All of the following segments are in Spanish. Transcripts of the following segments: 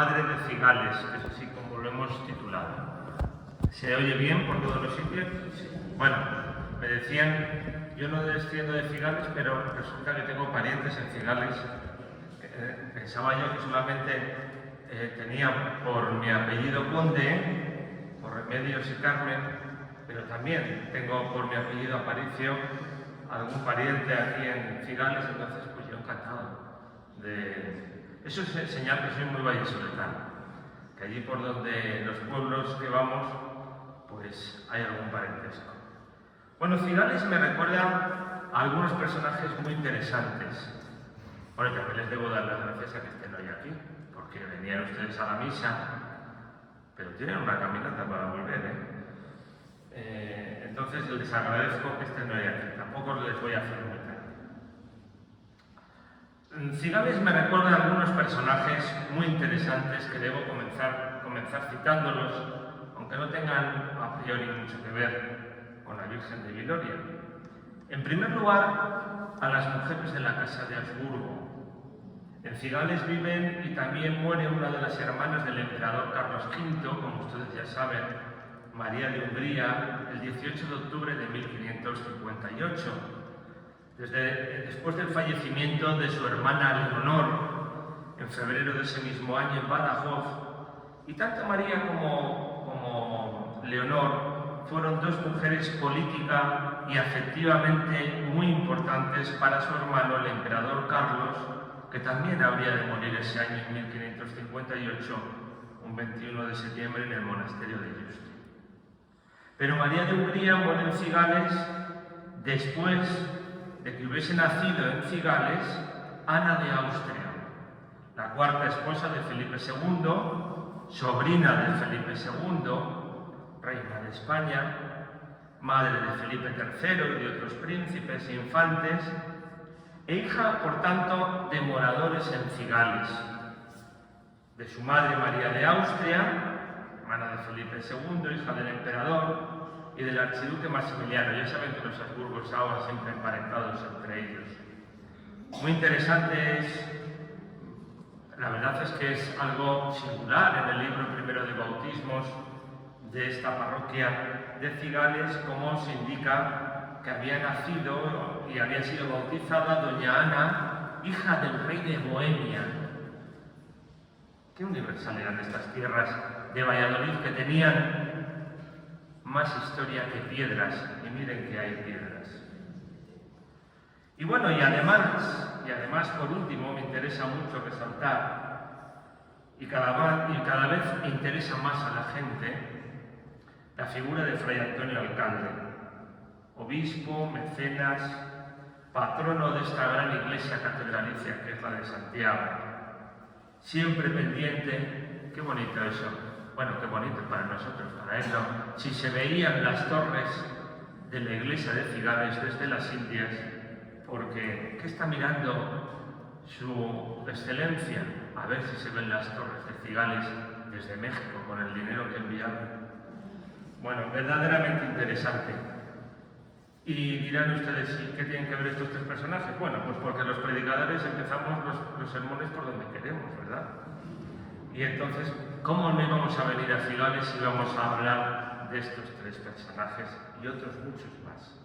Madre de Cigales, que es así como lo hemos titulado. ¿Se oye bien por todos los sitios? Sí. Bueno, me decían, yo no desciendo de Cigales, pero resulta que tengo parientes en Cigales. Pensaba yo que solamente tenía por mi apellido Conde, por Remedios y Carmen, pero también tengo por mi apellido Aparicio algún pariente aquí en Cigales, entonces pues yo encantado de... Eso es señal que soy muy vallisoletano, que allí por donde los pueblos que vamos, pues hay algún parentesco. Bueno, Cigales me recuerda a algunos personajes muy interesantes. Bueno, también les debo dar las gracias a que estén hoy aquí, porque venían ustedes a la misa, pero tienen una caminata para volver, entonces les agradezco que estén hoy aquí, tampoco les voy a hacer muy tarde. Cigales me recuerda a algunos personajes muy interesantes que debo comenzar citándolos, aunque no tengan a priori mucho que ver con la Virgen de Viloria. En primer lugar, a las mujeres de la Casa de Habsburgo. En Cigales viven y también muere una de las hermanas del emperador Carlos V, como ustedes ya saben, María de Hungría, el 18 de octubre de 1558. Después del fallecimiento de su hermana Leonor, en febrero de ese mismo año en Badajoz, y tanto María como Leonor fueron dos mujeres política y afectivamente muy importantes para su hermano, el emperador Carlos, que también habría de morir ese año en 1558, un 21 de septiembre, en el monasterio de Yuste. Pero María de Hungría muere en Cigales después de que hubiese nacido en Cigales Ana de Austria, la cuarta esposa de Felipe II, sobrina de Felipe II, reina de España, madre de Felipe III y de otros príncipes e infantes, e hija, por tanto, de moradores en Cigales, de su madre María de Austria, hermana de Felipe II, hija del emperador, y del archiduque Maximiliano. Ya saben que los Habsburgos ahora siempre emparentados entre ellos. Muy interesante es, la verdad es que es algo singular en el libro primero de bautismos de esta parroquia de Cigales, como se indica que había nacido y había sido bautizada doña Ana, hija del rey de Bohemia. Qué universal eran estas tierras de Valladolid, que tenían más historia que piedras, y miren que hay piedras. Y bueno, y además por último, me interesa mucho resaltar, y cada vez interesa más a la gente, la figura de Fray Antonio Alcalde, obispo, mecenas, patrono de esta gran iglesia catedralicia que es la de Santiago, siempre pendiente. Qué bonito eso. Bueno, qué bonito para nosotros, para él no. Si se veían las torres de la iglesia de Cigales desde las Indias, porque ¿qué está mirando su excelencia? A ver si se ven las torres de Cigales desde México con el dinero que enviaron. Bueno, verdaderamente interesante. Y dirán ustedes, ¿qué tienen que ver estos tres personajes? Bueno, pues porque los predicadores empezamos los sermones por donde queremos, ¿verdad? Y entonces, ¿cómo no íbamos a venir a Cigales si íbamos a hablar de estos tres personajes y otros muchos más?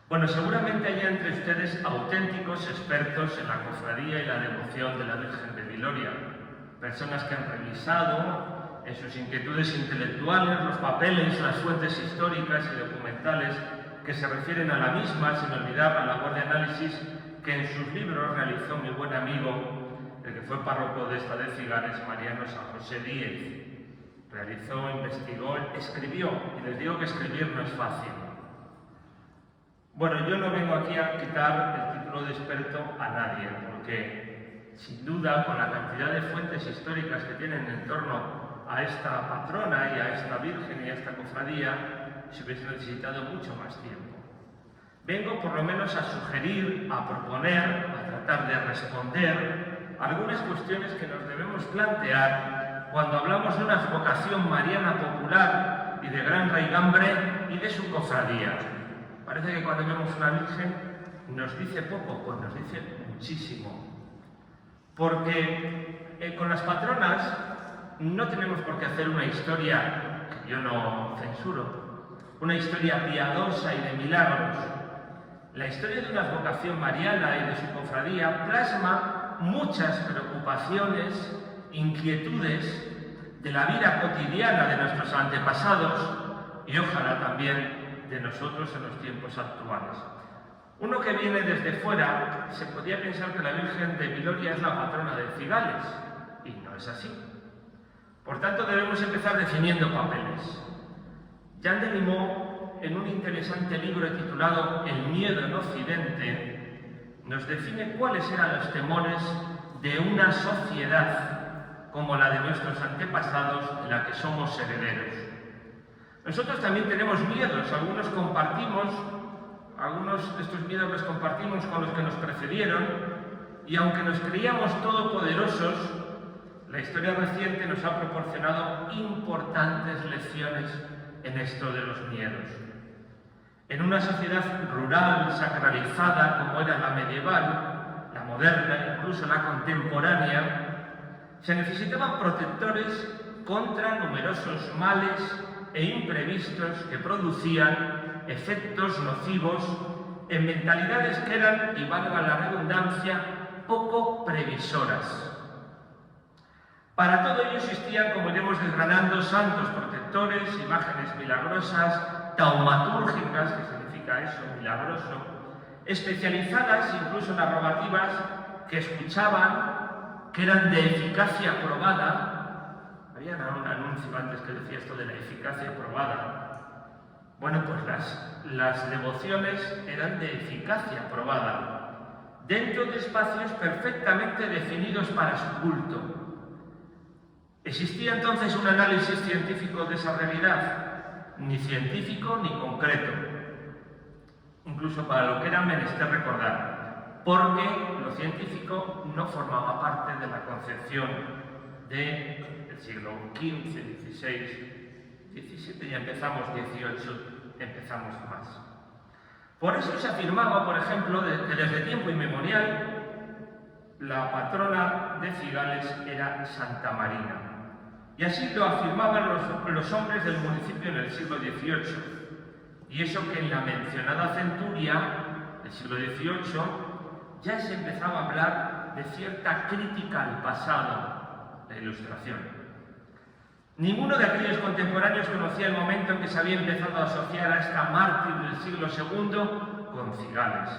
Bueno, seguramente hay entre ustedes auténticos expertos en la cofradía y la devoción de la Virgen de Viloria, personas que han revisado en sus inquietudes intelectuales los papeles, las fuentes históricas y documentales que se refieren a la misma, sin olvidar la labor de análisis que en sus libros realizó mi buen amigo, el que fue párroco de esta de Cigales, Mariano San José Díez. Realizó, investigó, escribió, y les digo que escribir no es fácil. Bueno, yo no vengo aquí a quitar el título de experto a nadie, porque sin duda, con la cantidad de fuentes históricas que tienen en torno a esta patrona y a esta Virgen y a esta cofradía, se hubiese necesitado mucho más tiempo. Vengo por lo menos a sugerir, a proponer, a tratar de responder algunas cuestiones que nos debemos plantear cuando hablamos de una vocación mariana popular y de gran raigambre y de su cofradía. Parece que cuando vemos una Virgen nos dice poco, pues nos dice muchísimo. Porque con las patronas no tenemos por qué hacer una historia, que yo no censuro, una historia piadosa y de milagros. La historia de una advocación mariana y de su cofradía plasma muchas preocupaciones, inquietudes de la vida cotidiana de nuestros antepasados y ojalá también de nosotros en los tiempos actuales. Uno que viene desde fuera se podría pensar que la Virgen de Viloria es la patrona de Cigales, y no es así. Por tanto, debemos empezar definiendo papeles. Jean Delimot, en un interesante libro titulado El miedo en Occidente, nos define cuáles eran los temores de una sociedad como la de nuestros antepasados, de la que somos herederos. Nosotros también tenemos miedos, algunos de estos miedos los compartimos con los que nos precedieron, y aunque nos creíamos todopoderosos, la historia reciente nos ha proporcionado importantes lecciones en esto de los miedos. En una sociedad rural, sacralizada, como era la medieval, la moderna, incluso la contemporánea, se necesitaban protectores contra numerosos males e imprevistos que producían efectos nocivos en mentalidades que eran, y valga la redundancia, poco previsoras. Para todo ello existían, como iremos desgranando, santos protectores, imágenes milagrosas, taumatúrgicas, que significa eso, milagroso, especializadas incluso en narrativas que escuchaban, que eran de eficacia probada. Había un anuncio antes que decía esto de la eficacia probada. Bueno, pues las devociones eran de eficacia probada, dentro de espacios perfectamente definidos para su culto. ¿Existía entonces un análisis científico de esa realidad? Ni científico ni concreto, incluso para lo que era menester recordar, porque lo científico no formaba parte de la concepción del siglo XV, XVI, XVII, ya empezamos XVIII, empezamos más. Por eso se afirmaba, por ejemplo, que desde tiempo inmemorial la patrona de Cigales era Santa Marina. Y así lo afirmaban los hombres del municipio en el siglo XVIII. Y eso que en la mencionada centuria del siglo XVIII ya se empezaba a hablar de cierta crítica al pasado, la Ilustración. Ninguno de aquellos contemporáneos conocía el momento en que se había empezado a asociar a esta mártir del siglo II con Cigales.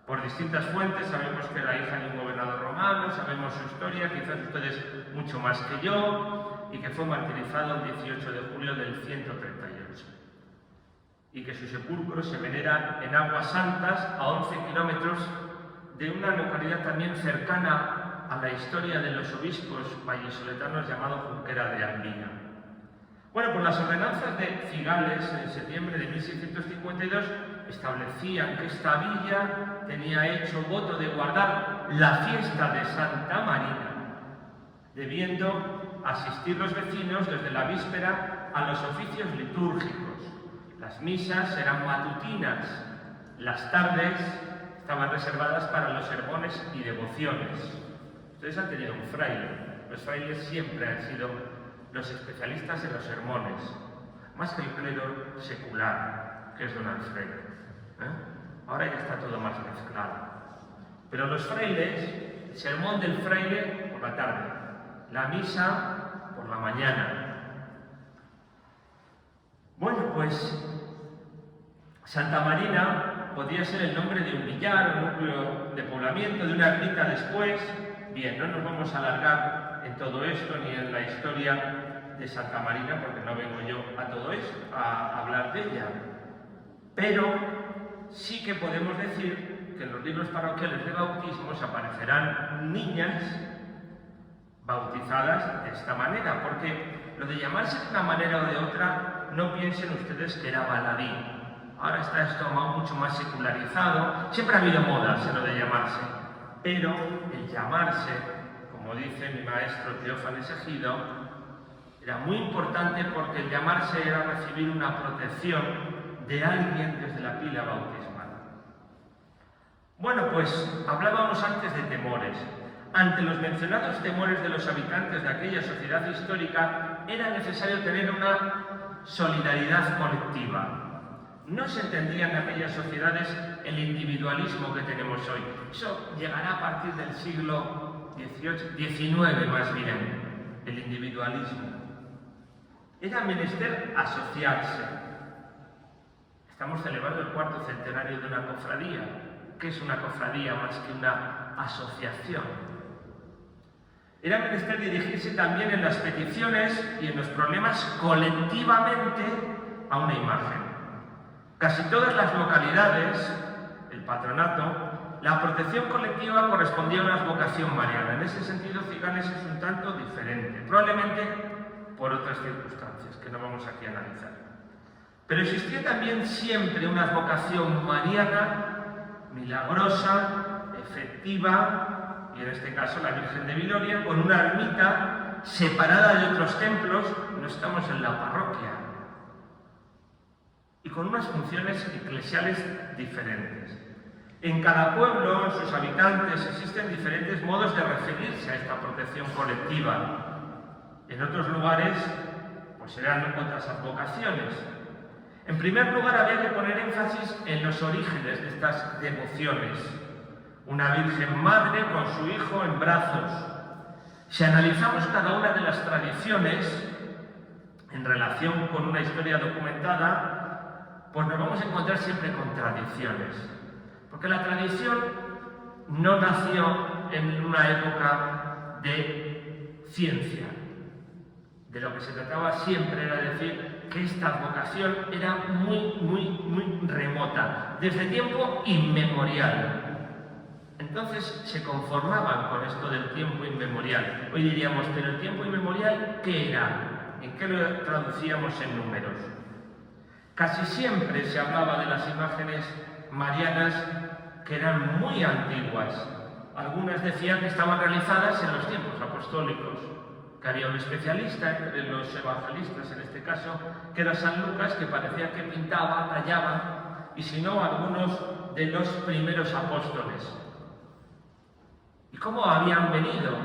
Por distintas fuentes sabemos que era hija de un gobernador romano, sabemos su historia, quizás ustedes mucho más que yo, y que fue martirizado el 18 de julio del 138. Y que su sepulcro se venera en Aguas Santas, a 11 kilómetros de una localidad también cercana a la historia de los obispos vallisoletanos llamado Junquera de Albina. Bueno, pues las ordenanzas de Cigales en septiembre de 1652 establecían que esta villa tenía hecho voto de guardar la fiesta de Santa Marina, debiendo asistir los vecinos desde la víspera a los oficios litúrgicos. Las misas eran matutinas, las tardes estaban reservadas para los sermones y devociones. Ustedes han tenido un fraile, los frailes siempre han sido los especialistas en los sermones, más que el clero secular, que es don Alfredo. Ahora ya está todo más mezclado. Pero los frailes, el sermón del fraile por la tarde, la misa por la mañana. Bueno, pues Santa Marina podría ser el nombre de un villar, un núcleo de poblamiento, de una ermita después. Bien, no nos vamos a alargar en todo esto ni en la historia de Santa Marina, porque no vengo yo a todo esto, a hablar de ella. Pero sí que podemos decir que en los libros parroquiales de bautismos aparecerán niñas bautizadas de esta manera, porque lo de llamarse de una manera o de otra, no piensen ustedes que era baladí. Ahora está esto mucho más secularizado, siempre ha habido modas en lo de llamarse, pero el llamarse, como dice mi maestro Teófanes Ejido, era muy importante porque el llamarse era recibir una protección de alguien desde la pila bautismal. Bueno, pues hablábamos antes de temores. ante los mencionados temores de los habitantes de aquella sociedad histórica, era necesario tener una solidaridad colectiva. No se entendía en aquellas sociedades el individualismo que tenemos hoy. Eso llegará a partir del siglo XIX más bien, el individualismo. Era menester asociarse. Estamos celebrando el 4º centenario de una cofradía. ¿Qué es una cofradía más que una asociación? Era menester dirigirse también en las peticiones y en los problemas colectivamente a una imagen. Casi todas las localidades, el patronato, la protección colectiva correspondía a una vocación mariana. En ese sentido, Cigales es un tanto diferente, probablemente por otras circunstancias que no vamos aquí a analizar. Pero existía también siempre una vocación mariana, milagrosa, efectiva, y en este caso la Virgen de Viloria, con una ermita separada de otros templos, no estamos en la parroquia, y con unas funciones eclesiales diferentes. En cada pueblo, en sus habitantes, existen diferentes modos de referirse a esta protección colectiva. En otros lugares, pues serán otras advocaciones. En primer lugar, había que poner énfasis en los orígenes de estas devociones. Una Virgen Madre con su Hijo en brazos. Si analizamos cada una de las tradiciones en relación con una historia documentada, pues nos vamos a encontrar siempre contradicciones. Porque la tradición no nació en una época de ciencia. De lo que se trataba siempre era decir que esta vocación era muy remota, desde tiempo inmemorial. Entonces se conformaban con esto del tiempo inmemorial. Hoy diríamos, pero el tiempo inmemorial, ¿qué era? ¿En qué lo traducíamos en números? Casi siempre se hablaba de las imágenes marianas que eran muy antiguas. Algunas decían que estaban realizadas en los tiempos apostólicos, que había un especialista entre los evangelistas, en este caso, que era San Lucas, que parecía que pintaba, tallaba, y si no, algunos de los primeros apóstoles. ¿Y cómo habían venido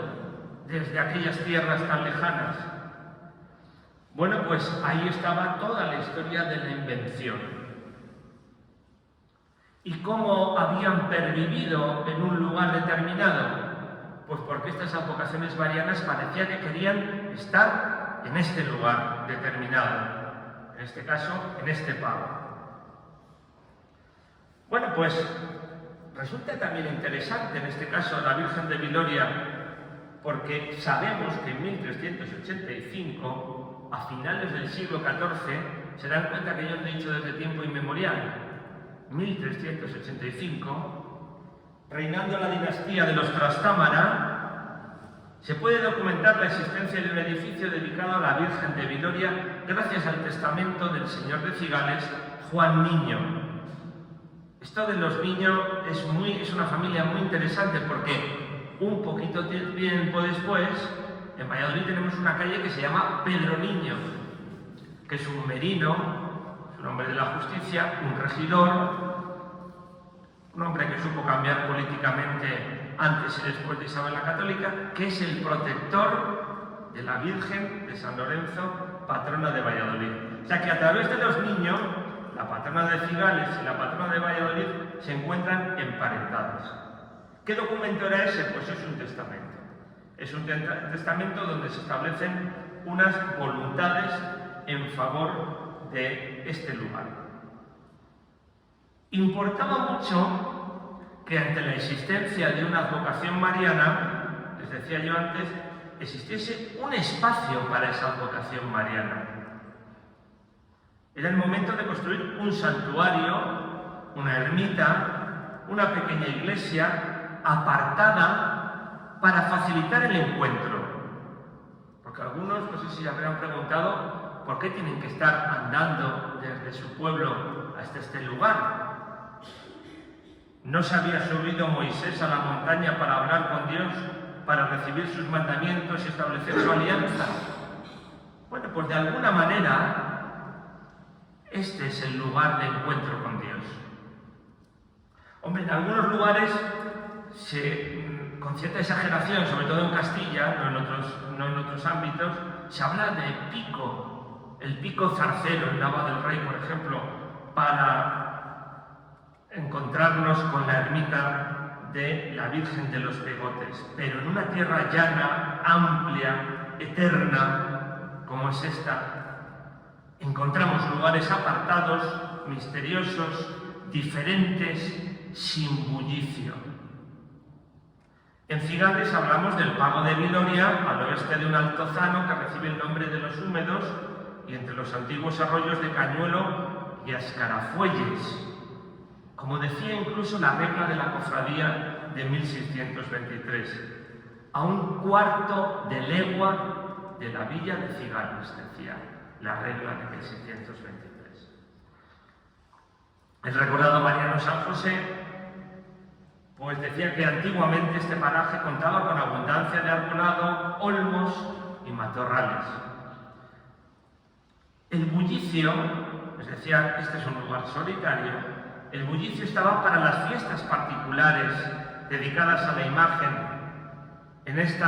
desde aquellas tierras tan lejanas? Bueno, pues ahí estaba toda la historia de la invención. ¿Y cómo habían pervivido en un lugar determinado? Pues porque estas advocaciones marianas parecía que querían estar en este lugar determinado, en este caso, en este pago. Bueno, pues resulta también interesante en este caso la Virgen de Viloria, porque sabemos que en 1385, a finales del siglo XIV, se dan cuenta que yo he dicho desde tiempo inmemorial, 1385, reinando la dinastía de los Trastámara, se puede documentar la existencia de un edificio dedicado a la Virgen de Viloria gracias al testamento del señor de Cigales, Juan Niño. Esto de los Niños es una familia muy interesante porque un poquito tiempo después, en Valladolid tenemos una calle que se llama Pedro Niño, que es un merino, es un hombre de la justicia, un regidor, un hombre que supo cambiar políticamente antes y después de Isabel la Católica, que es el protector de la Virgen de San Lorenzo, patrona de Valladolid. O sea que a través de los Niños, la patrona de Cigales y la patrona de Valladolid se encuentran emparentadas. ¿Qué documento era ese? Pues es un testamento. Es un testamento donde se establecen unas voluntades en favor de este lugar. Importaba mucho que ante la existencia de una advocación mariana, les decía yo antes, existiese un espacio para esa advocación mariana. Era el momento de construir un santuario, una ermita, una pequeña iglesia apartada para facilitar el encuentro. Porque algunos, no sé si habrán preguntado, ¿por qué tienen que estar andando desde su pueblo hasta este lugar? ¿No se había subido Moisés a la montaña para hablar con Dios, para recibir sus mandamientos y establecer su alianza? Bueno, pues de alguna manera, este es el lugar de encuentro con Dios. Hombre, en algunos lugares se con cierta exageración, sobre todo en Castilla, no en otros ámbitos, se habla de pico, el pico zarcero en Nava del Rey, por ejemplo, para encontrarnos con la ermita de la Virgen de los Pegotes, pero en una tierra llana, amplia, eterna, como es esta, encontramos lugares apartados, misteriosos, diferentes, sin bullicio. En Cigales hablamos del Pago de Viloria, al oeste de un altozano que recibe el nombre de los Húmedos, y entre los antiguos arroyos de Cañuelo y Ascarafuelles, como decía incluso la regla de la cofradía de 1623, a un cuarto de legua de la villa de Cigales, decía la regla de 1623. El recordado Mariano San José pues decía que antiguamente este paraje contaba con abundancia de arbolado, olmos y matorrales. El bullicio, les decía, este es un lugar solitario, el bullicio estaba para las fiestas particulares dedicadas a la imagen, en este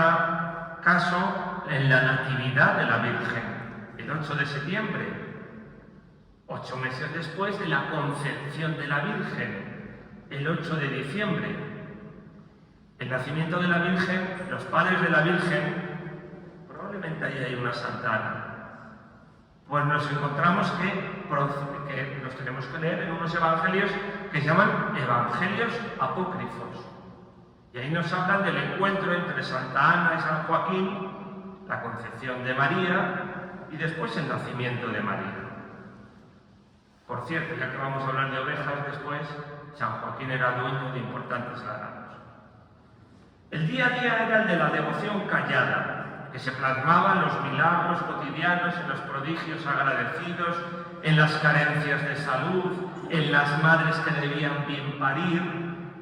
caso en la Natividad de la Virgen, el 8 de septiembre, 8 meses después de la concepción de la Virgen, el 8 de diciembre. El nacimiento de la Virgen, los padres de la Virgen, probablemente ahí hay una Santa Ana. Pues nos encontramos que los tenemos que leer en unos evangelios que se llaman evangelios apócrifos. Y ahí nos hablan del encuentro entre Santa Ana y San Joaquín, la concepción de María y después el nacimiento de María. Por cierto, ya que vamos a hablar de ovejas después, San Joaquín era dueño de importantes ganados. El día a día era el de la devoción callada, que se plasmaba en los milagros cotidianos, en los prodigios agradecidos, en las carencias de salud, en las madres que debían bien parir,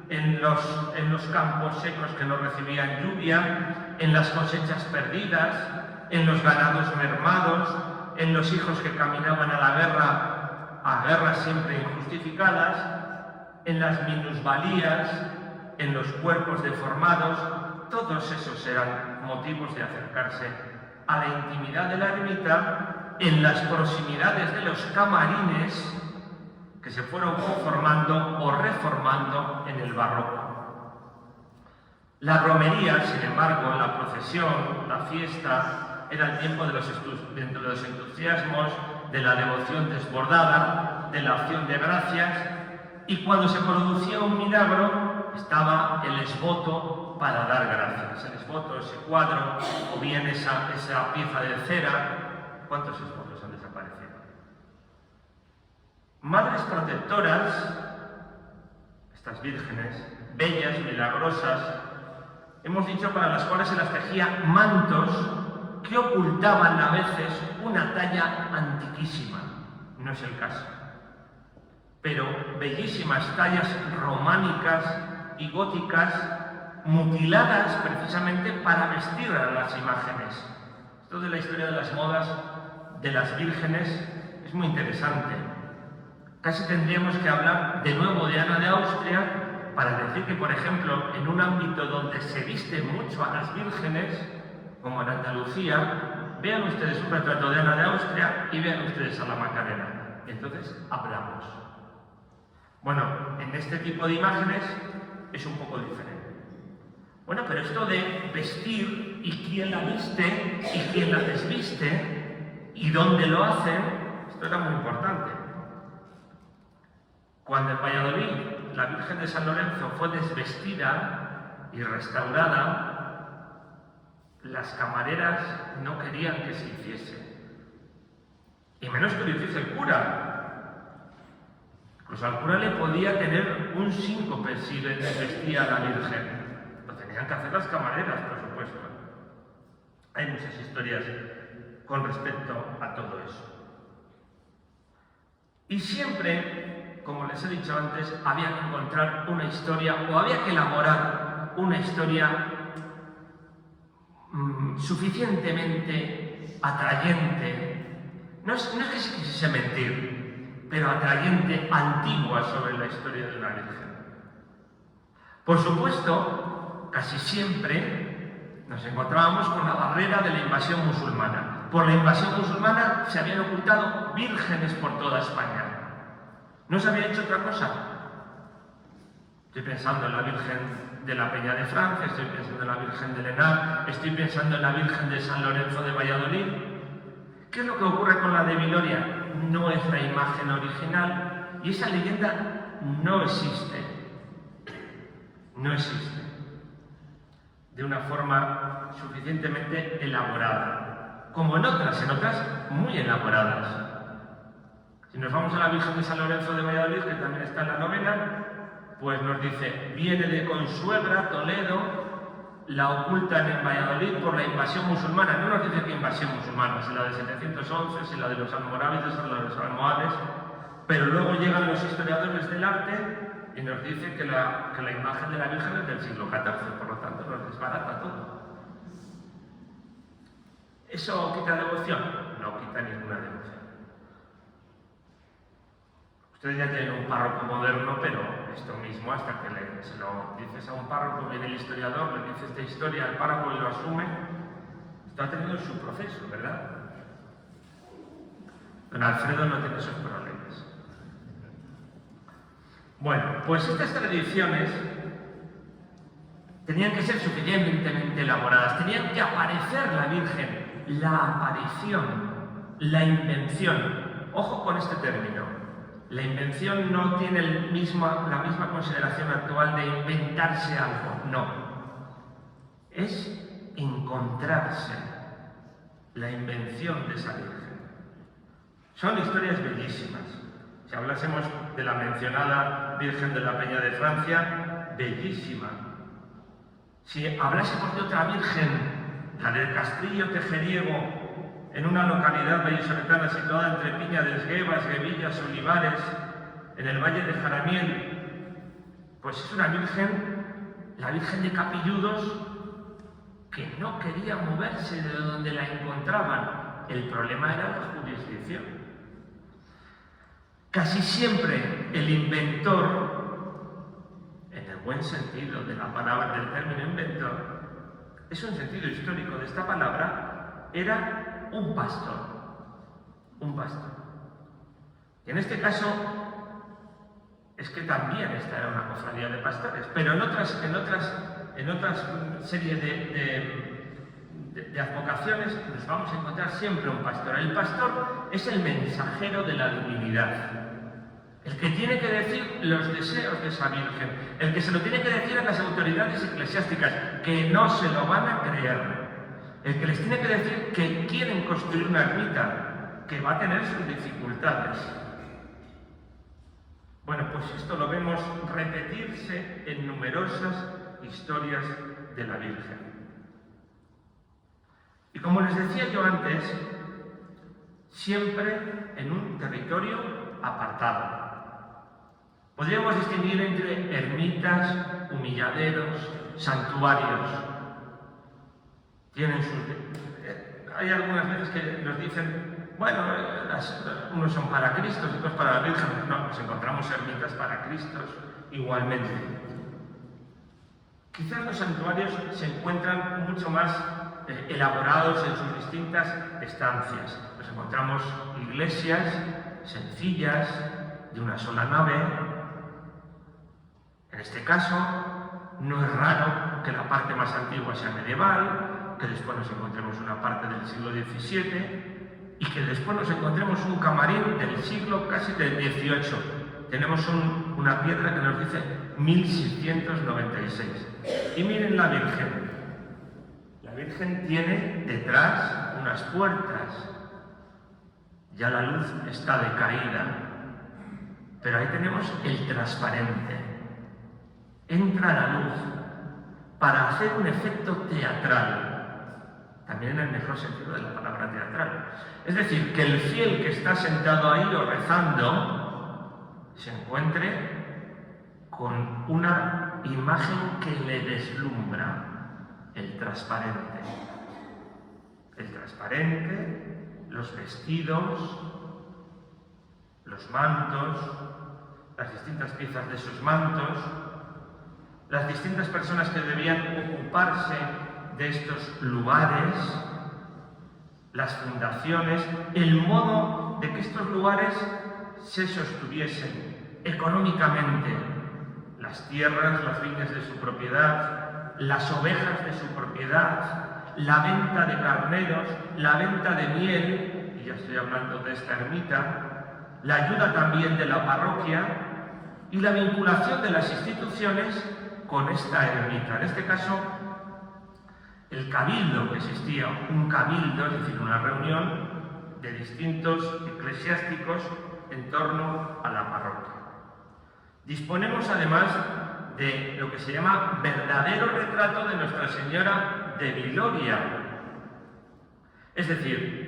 en los campos secos que no recibían lluvia, en las cosechas perdidas, en los ganados mermados, en los hijos que caminaban a la guerra, a guerras siempre injustificadas, en las minusvalías, en los cuerpos deformados. Todos esos eran motivos de acercarse a la intimidad de la ermita en las proximidades de los camarines que se fueron conformando o reformando en el barroco. La romería, sin embargo, la procesión, la fiesta, era el tiempo de los entusiasmos, de la devoción desbordada, de la acción de gracias, y cuando se producía un milagro estaba el esvoto para dar gracias. El esvoto, ese cuadro, o bien esa pieza de cera. ¿Cuántos esvotos han desaparecido? Madres protectoras, estas vírgenes, bellas, milagrosas, hemos dicho para las cuales se las tejía mantos que ocultaban a veces una talla antiquísima. No es el caso. Pero bellísimas tallas románicas y góticas mutiladas precisamente para vestir a las imágenes. Esto de la historia de las modas de las vírgenes es muy interesante. Casi tendríamos que hablar de nuevo de Ana de Austria para decir que, por ejemplo, en un ámbito donde se viste mucho a las vírgenes, como en Andalucía, vean ustedes un retrato de Ana de Austria y vean ustedes a la Macarena. Y entonces hablamos. Bueno, en este tipo de imágenes es un poco diferente. Bueno, pero esto de vestir y quién la viste y quién la desviste y dónde lo hacen, esto era muy importante. Cuando en Valladolid la Virgen de San Lorenzo fue desvestida y restaurada, las camareras no querían que se hiciese. Y menos que lo hiciese el cura. Pues al cura le podía tener un síncope si le desvestía a la Virgen. Lo tenían que hacer las camareras, por supuesto. Hay muchas historias con respecto a todo eso. Y siempre, como les he dicho antes, había que encontrar una historia o había que elaborar una historia suficientemente atrayente. No es que se quisiese mentir, pero atrayente, antigua sobre la historia de la Virgen. Por supuesto, casi siempre nos encontrábamos con la barrera de la invasión musulmana. Por la invasión musulmana se habían ocultado vírgenes por toda España. No se había hecho otra cosa. Estoy pensando en la Virgen de la Peña de Francia, estoy pensando en la Virgen de Lenar, estoy pensando en la Virgen de San Lorenzo de Valladolid. ¿Qué es lo que ocurre con la de Viloria? No es la imagen original y esa leyenda no existe. No existe. De una forma suficientemente elaborada. Como en otras muy elaboradas. Si nos vamos a la Virgen de San Lorenzo de Valladolid, que también está en la novena, pues nos dice, viene de Consuegra, Toledo, la ocultan en Valladolid por la invasión musulmana. No nos dice qué invasión musulmana, si la de 711, si la de los almorávides o la de los almohades, pero luego llegan los historiadores del arte y nos dice que la imagen de la Virgen es del siglo XIV, por lo tanto nos desbarata todo. ¿Eso quita devoción? No quita ninguna devoción. Ustedes ya tienen un párroco moderno, pero esto mismo, hasta que se lo dices a un párroco, viene el historiador, le dice esta historia al párroco y lo asume, esto ha tenido su proceso, ¿verdad? Don Alfredo no tiene esos problemas. Bueno, pues estas tradiciones tenían que ser suficientemente elaboradas, tenían que aparecer la Virgen, la aparición, la invención. Ojo con este término. La invención no tiene la misma consideración actual de inventarse algo, no. Es encontrarse la invención de esa Virgen. Son historias bellísimas. Si hablásemos de la mencionada Virgen de la Peña de Francia, bellísima. Si hablásemos de otra Virgen, la del Castrillo Tejeriego, en una localidad vallisoletana situada entre Piña de Esguevas, Guevillas, Olivares, en el Valle de Jaramiel, pues es una Virgen, la Virgen de Capilludos, que no quería moverse de donde la encontraban. El problema era la jurisdicción. Casi siempre el inventor, en el buen sentido de la palabra, del término inventor, es un sentido histórico de esta palabra, era un pastor. Un pastor. Y en este caso, es que también esta era una cofradía de pastores, pero en otras series de advocaciones nos vamos a encontrar siempre un pastor. El pastor es el mensajero de la divinidad, el que tiene que decir los deseos de esa Virgen, el que se lo tiene que decir a las autoridades eclesiásticas, que no se lo van a creer, el que les tiene que decir que quieren construir una ermita, que va a tener sus dificultades. Bueno, pues esto lo vemos repetirse en numerosas historias de la Virgen. Y como les decía yo antes, siempre en un territorio apartado. Podríamos distinguir entre ermitas, humilladeros, santuarios. Hay algunas veces que nos dicen, bueno, unos son para Cristos y otros para la Virgen. No, nos encontramos ermitas para Cristos igualmente. Quizás los santuarios se encuentran mucho más elaborados en sus distintas estancias. Nos encontramos iglesias sencillas, de una sola nave. En este caso, no es raro que la parte más antigua sea medieval, que después nos encontremos una parte del siglo XVII y que después nos encontremos un camarín del siglo casi del XVIII. Tenemos una piedra que nos dice 1696. Y miren la Virgen. La Virgen tiene detrás unas puertas. Ya la luz está decaída, pero ahí tenemos el transparente. Entra la luz para hacer un efecto teatral, también en el mejor sentido de la palabra teatral. Es decir, que el fiel que está sentado ahí o rezando se encuentre con una imagen que le deslumbra, el transparente. El transparente, los vestidos, los mantos, las distintas piezas de sus mantos, las distintas personas que debían ocuparse de estos lugares, las fundaciones, el modo de que estos lugares se sostuviesen económicamente, las tierras, las viñas de su propiedad, las ovejas de su propiedad, la venta de carneros, la venta de miel, y ya estoy hablando de esta ermita, la ayuda también de la parroquia y la vinculación de las instituciones con esta ermita. En este caso, el cabildo que existía, un cabildo, es decir, una reunión de distintos eclesiásticos en torno a la parroquia. Disponemos además de lo que se llama verdadero retrato de Nuestra Señora de Viloria, es decir,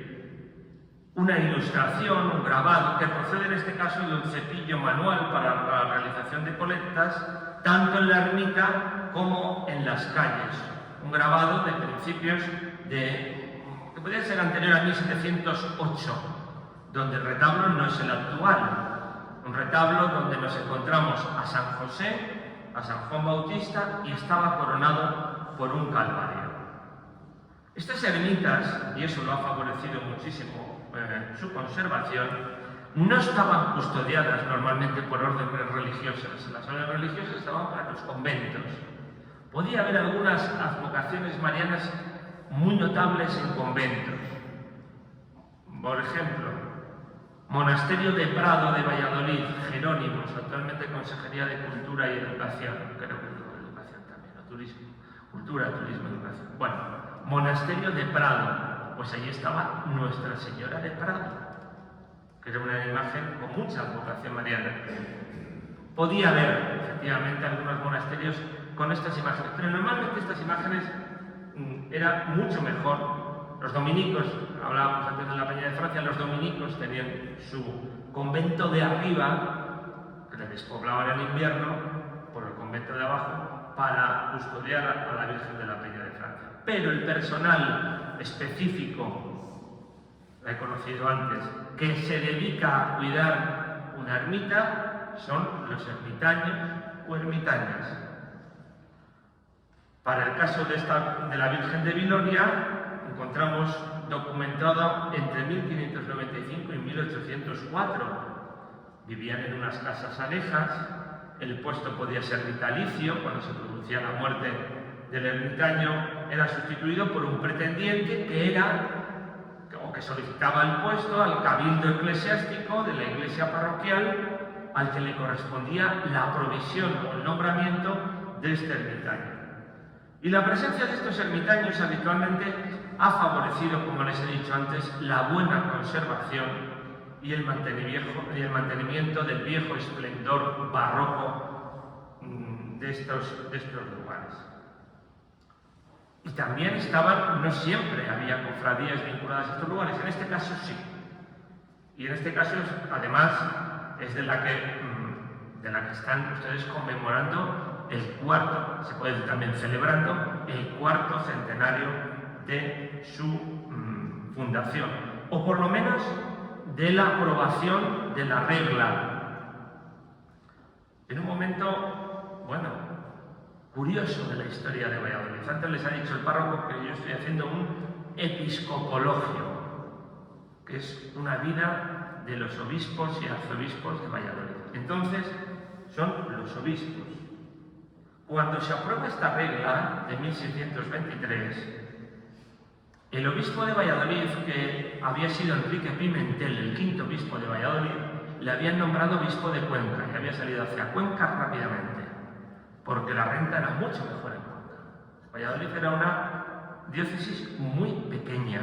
una ilustración, un grabado, que procede en este caso de un cepillo manual para la realización de colectas, tanto en la ermita como en las calles. Un grabado de principios que podría ser anterior a 1708, donde el retablo no es el actual. Un retablo donde nos encontramos a San José, a San Juan Bautista, y estaba coronado por un calvario. Estas ermitas, y eso lo ha favorecido muchísimo su conservación, no estaban custodiadas normalmente por órdenes religiosas. Las órdenes religiosas estaban para los conventos. Podía haber algunas advocaciones marianas muy notables en conventos. Por ejemplo, Monasterio de Prado de Valladolid, Jerónimos, actualmente Consejería de Cultura y Educación, creo que de Educación también, o Turismo, Cultura, Turismo, Educación. Bueno, Monasterio de Prado, pues allí estaba Nuestra Señora de Prado, que era una imagen con mucha advocación mariana. Podía haber, efectivamente, algunos monasterios con estas imágenes, pero normalmente estas imágenes eran mucho mejor. Los dominicos, hablábamos antes de la Peña de Francia, los dominicos tenían su convento de arriba, que le despoblaban en invierno, por el convento de abajo, para custodiar a la Virgen de la Peña de Francia. Pero el personal específico, lo he conocido antes, que se dedica a cuidar una ermita, son los ermitaños o ermitañas. Para el caso de la Virgen de Viloria, encontramos documentado entre 1595 y 1804. Vivían en unas casas anejas, el puesto podía ser vitalicio, cuando se producía la muerte del ermitaño era sustituido por un pretendiente que solicitaba el puesto al cabildo eclesiástico de la iglesia parroquial, al que le correspondía la provisión o el nombramiento de este ermitaño. Y la presencia de estos ermitaños habitualmente ha favorecido, como les he dicho antes, la buena conservación y el mantenimiento del viejo esplendor barroco de estos lugares. Y también no siempre había cofradías vinculadas a estos lugares, en este caso sí. Y en este caso, además, es de la que están ustedes conmemorando el cuarto, se puede decir también celebrando, el cuarto centenario de su fundación, o por lo menos de la aprobación de la regla. En un momento, bueno, curioso de la historia de Valladolid. Antes les ha dicho el párroco que yo estoy haciendo un episcopologio, que es una vida de los obispos y arzobispos de Valladolid. Entonces, son los obispos. Cuando se aprueba esta regla de 1623, el obispo de Valladolid, que había sido Enrique Pimentel, el quinto obispo de Valladolid, le habían nombrado obispo de Cuenca y había salido hacia Cuenca rápidamente, porque la renta era mucho mejor en Cuenca. Valladolid era una diócesis muy pequeña,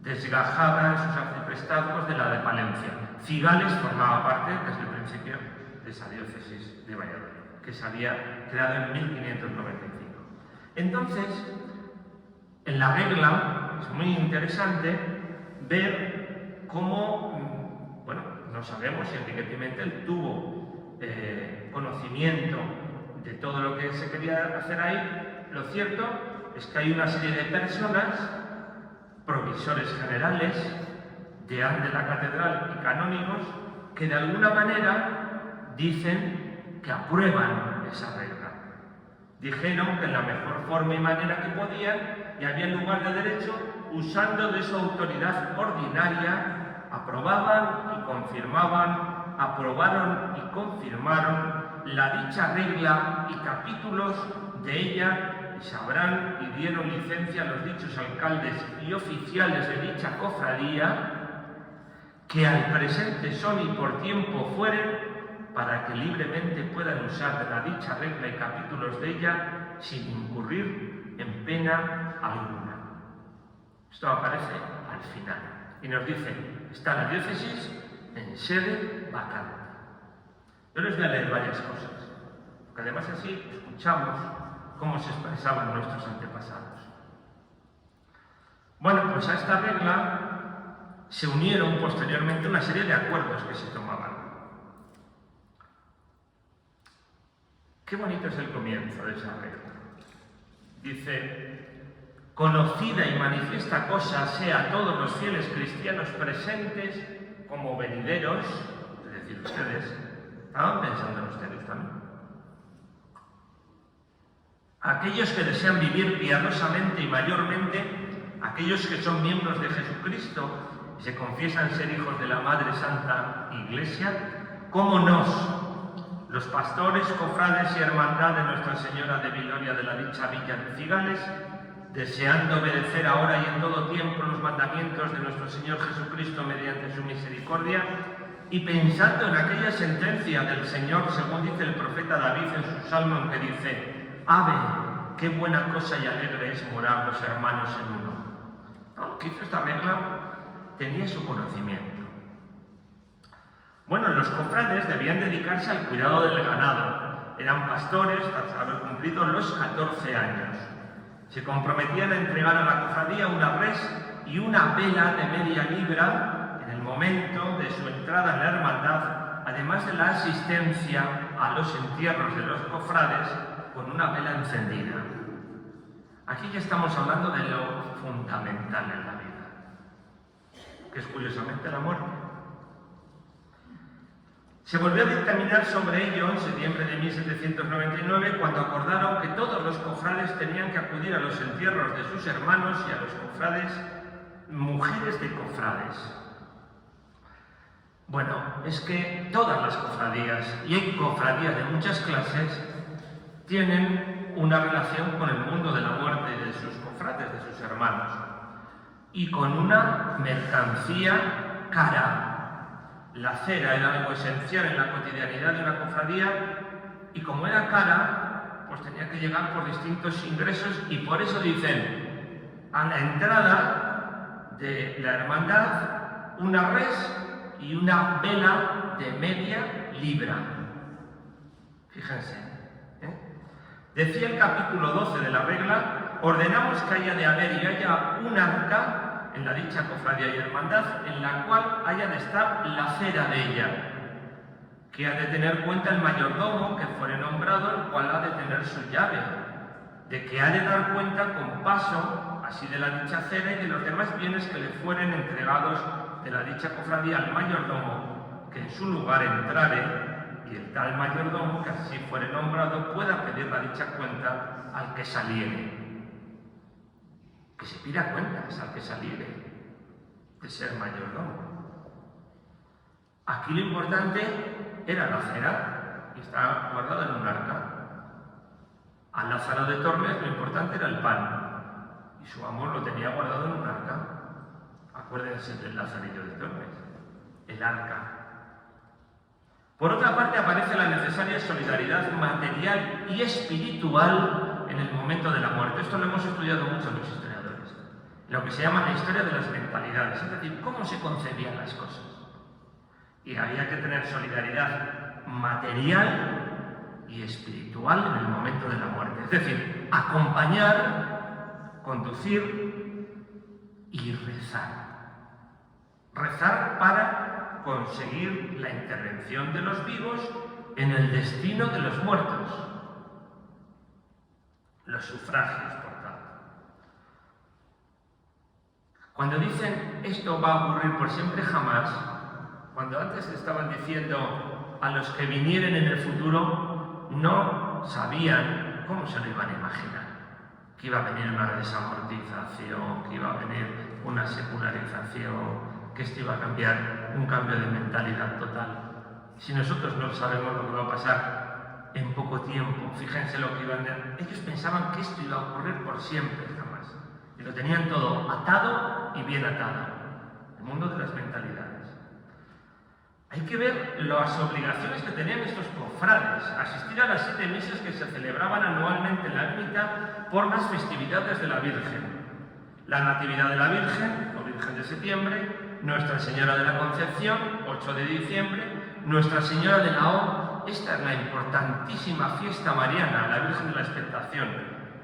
desgajada en sus arciprestazgos de la de Palencia. Cigales formaba parte desde el principio de esa diócesis de Valladolid, que se había creado en 1595. Entonces, en la regla es muy interesante ver cómo, bueno, no sabemos si Enrique Pimentel tuvo conocimiento de todo lo que se quería hacer ahí. Lo cierto es que hay una serie de personas, provisores generales, deán de la catedral y canónigos, que de alguna manera dicen que aprueban esa regla. Dijeron que en la mejor forma y manera que podían, y había lugar de derecho, usando de su autoridad ordinaria, aprobaban y confirmaban, aprobaron y confirmaron la dicha regla y capítulos de ella, y sabrán y dieron licencia a los dichos alcaldes y oficiales de dicha cofradía, que al presente son y por tiempo fueren, para que libremente puedan usar de la dicha regla y capítulos de ella sin incurrir en pena alguna. Esto aparece al final y nos dice, está la diócesis en sede vacante. Yo les voy a leer varias cosas, porque además así escuchamos cómo se expresaban nuestros antepasados. Bueno, pues a esta regla se unieron posteriormente una serie de acuerdos que se tomaban. Qué bonito es el comienzo de esa regla. Dice, conocida y manifiesta cosa sea a todos los fieles cristianos presentes como venideros, es decir, ustedes, estaban pensando en ustedes también. Aquellos que desean vivir piadosamente y mayormente, aquellos que son miembros de Jesucristo y se confiesan ser hijos de la Madre Santa Iglesia, como nos, los pastores, cofrades y hermandad de Nuestra Señora de Viloria de la dicha Villa de Cigales, deseando obedecer ahora y en todo tiempo los mandamientos de nuestro Señor Jesucristo mediante su misericordia, y pensando en aquella sentencia del Señor, según dice el profeta David en su salmo, en que dice, ave, qué buena cosa y alegre es morar los hermanos en uno. ¿No? Lo que hizo esta regla tenía su conocimiento. Bueno, los cofrades debían dedicarse al cuidado del ganado. Eran pastores tras haber cumplido los 14 años. Se comprometían a entregar a la cofradía una res y una vela de media libra en el momento de su entrada en la hermandad, además de la asistencia a los entierros de los cofrades con una vela encendida. Aquí ya estamos hablando de lo fundamental en la vida, que es curiosamente la muerte. Se volvió a dictaminar sobre ello en septiembre de 1799, cuando acordaron que todos los cofrades tenían que acudir a los entierros de sus hermanos y a los cofrades, mujeres de cofrades. Bueno, es que todas las cofradías, y hay cofradías de muchas clases, tienen una relación con el mundo de la muerte de sus cofrades, de sus hermanos, y con una mercancía cara. La cera era algo esencial en la cotidianidad de una cofradía y como era cara, pues tenía que llegar por distintos ingresos y por eso dicen, a la entrada de la hermandad, una res y una vela de media libra. Fíjense. Decía el capítulo 12 de la regla, ordenamos que haya de haber y haya un arca en la dicha cofradía y hermandad, en la cual haya de estar la cera de ella, que ha de tener cuenta el mayordomo que fuere nombrado, el cual ha de tener su llave, de que ha de dar cuenta con paso, así de la dicha cera y de los demás bienes que le fueren entregados de la dicha cofradía al mayordomo, que en su lugar entrare, y el tal mayordomo que así fuere nombrado pueda pedir la dicha cuenta al que saliere. Que se pida cuentas al que saliere de ser mayordomo. Aquí lo importante era la cera, y está guardada en un arca. A Lázaro de Tormes lo importante era el pan, y su amor lo tenía guardado en un arca. Acuérdense del Lazarillo de Tormes, el arca. Por otra parte aparece la necesaria solidaridad material y espiritual en el momento de la muerte. Esto lo hemos estudiado mucho los historiadores. Lo que se llama la historia de las mentalidades, es decir, cómo se concebían las cosas. Y había que tener solidaridad material y espiritual en el momento de la muerte. Es decir, acompañar, conducir y rezar. Rezar para conseguir la intervención de los vivos en el destino de los muertos. Los sufragios, por tanto. Cuando dicen esto va a ocurrir por siempre jamás, cuando antes estaban diciendo a los que vinieren en el futuro, no sabían ¿cómo se lo iban a imaginar? Que iba a venir una desamortización, que iba a venir una secularización, que esto iba a cambiar, un cambio de mentalidad total. Si nosotros no sabemos lo que va a pasar en poco tiempo, fíjense lo que iban a... Ellos pensaban que esto iba a ocurrir por siempre, jamás. Y lo tenían todo atado y bien atado. El mundo de las mentalidades. Hay que ver las obligaciones que tenían estos cofrades, asistir a las 7 misas que se celebraban anualmente en la ermita por las festividades de la Virgen. La Natividad de la Virgen, o Virgen de Septiembre, Nuestra Señora de la Concepción, 8 de diciembre, Nuestra Señora de la O, esta es la importantísima fiesta mariana, la Virgen de la Expectación,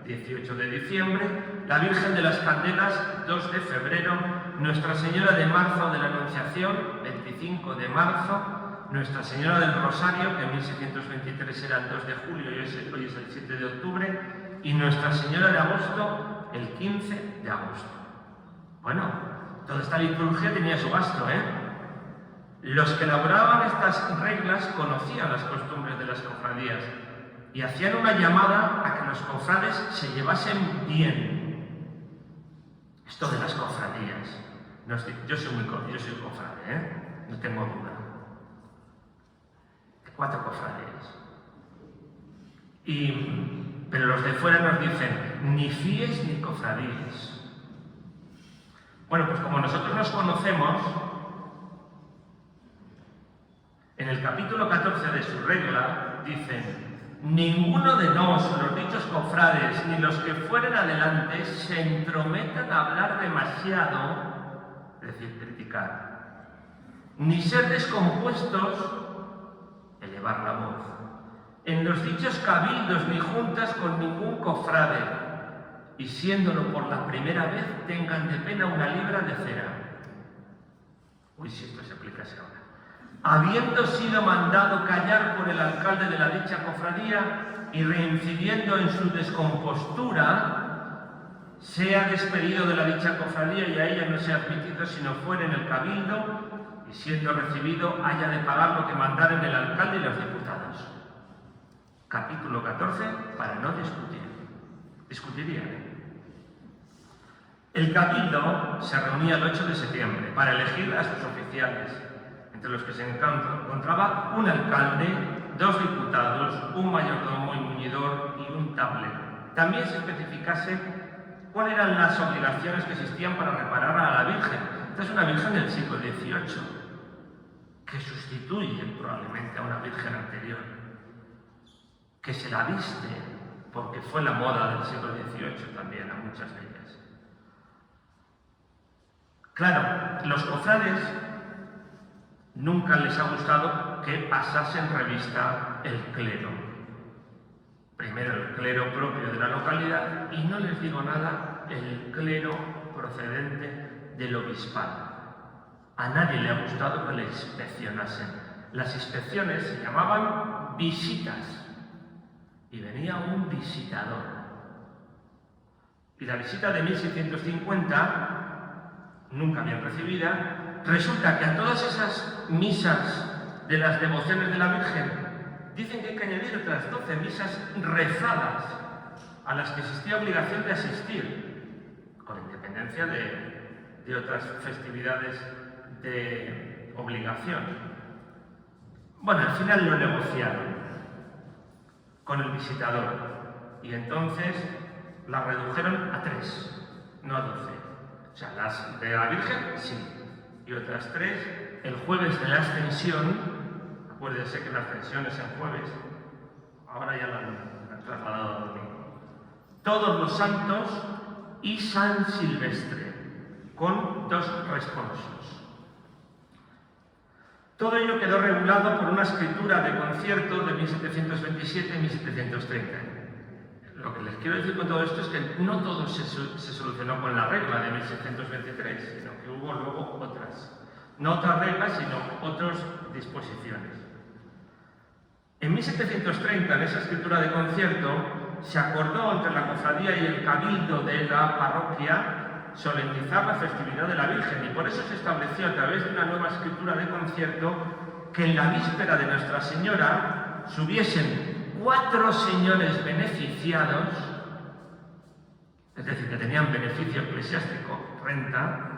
18 de diciembre, la Virgen de las Candelas, 2 de febrero, Nuestra Señora de Marzo de la Anunciación, 25 de marzo, Nuestra Señora del Rosario, que en 1623 era el 2 de julio y hoy es el 7 de octubre, y Nuestra Señora de Agosto, el 15 de agosto. Bueno, toda esta liturgia tenía su gasto, ¿eh? Los que elaboraban estas reglas conocían las costumbres de las cofradías y hacían una llamada a que los cofrades se llevasen bien. Esto de las cofradías. No estoy, yo soy cofrade, ¿eh? No tengo duda. De 4 cofradías. Pero los de fuera nos dicen, ni fíes ni cofradíes. Bueno, pues como nosotros nos conocemos, en el capítulo 14 de su regla dicen: ninguno de nos, los dichos cofrades, ni los que fueren adelante, se entrometan a hablar demasiado, es decir, criticar, ni ser descompuestos, elevar la voz, en los dichos cabildos ni juntas con ningún cofrade, y siéndolo por la primera vez, tengan de pena 1 libra de cera. Uy, si esto se aplicase ahora. Habiendo sido mandado callar por el alcalde de la dicha cofradía y reincidiendo en su descompostura, sea despedido de la dicha cofradía y a ella no sea admitido sino fuera en el cabildo, y siendo recibido haya de pagar lo que mandaren el alcalde y los diputados. Capítulo 14, para no discutir. Discutirían. El cabildo se reunía el 8 de septiembre para elegir a sus oficiales, entre los que se encontraba un alcalde, 2 diputados, un mayordomo y muñidor y un tablero. También se especificase cuáles eran las obligaciones que existían para reparar a la Virgen. Esta es una Virgen del siglo XVIII, que sustituye probablemente a una Virgen anterior, que se la viste, porque fue la moda del siglo XVIII también a muchas de ellas. Claro, los cofrades nunca les ha gustado que pasasen revista el clero. Primero el clero propio de la localidad y no les digo nada, el clero procedente del obispado. A nadie le ha gustado que le inspeccionasen. Las inspecciones se llamaban visitas y venía un visitador. Y la visita de 1650, nunca bien recibida, resulta que a todas esas misas de las devociones de la Virgen dicen que hay que añadir otras 12 misas rezadas a las que existía obligación de asistir, con independencia de otras festividades de obligación. Bueno, al final lo negociaron con el visitador y entonces la redujeron a 3, no a 12. O sea, las de la Virgen, sí, y otras 3, el jueves de la Ascensión, acuérdense que la Ascensión es el jueves, ahora ya la han trasladado a domingo. Todos los santos y San Silvestre, con 2 responsos. Todo ello quedó regulado por una escritura de concierto de 1727 y 1730. Lo que les quiero decir con todo esto es que no todo se solucionó con la regla de 1623, sino que hubo luego otras. No otras reglas, sino otras disposiciones. En 1730, en esa escritura de concierto, se acordó entre la cofradía y el cabildo de la parroquia solemnizar la festividad de la Virgen, y por eso se estableció a través de una nueva escritura de concierto que en la víspera de Nuestra Señora subiesen 4 señores beneficiados, es decir, que tenían beneficio eclesiástico, renta,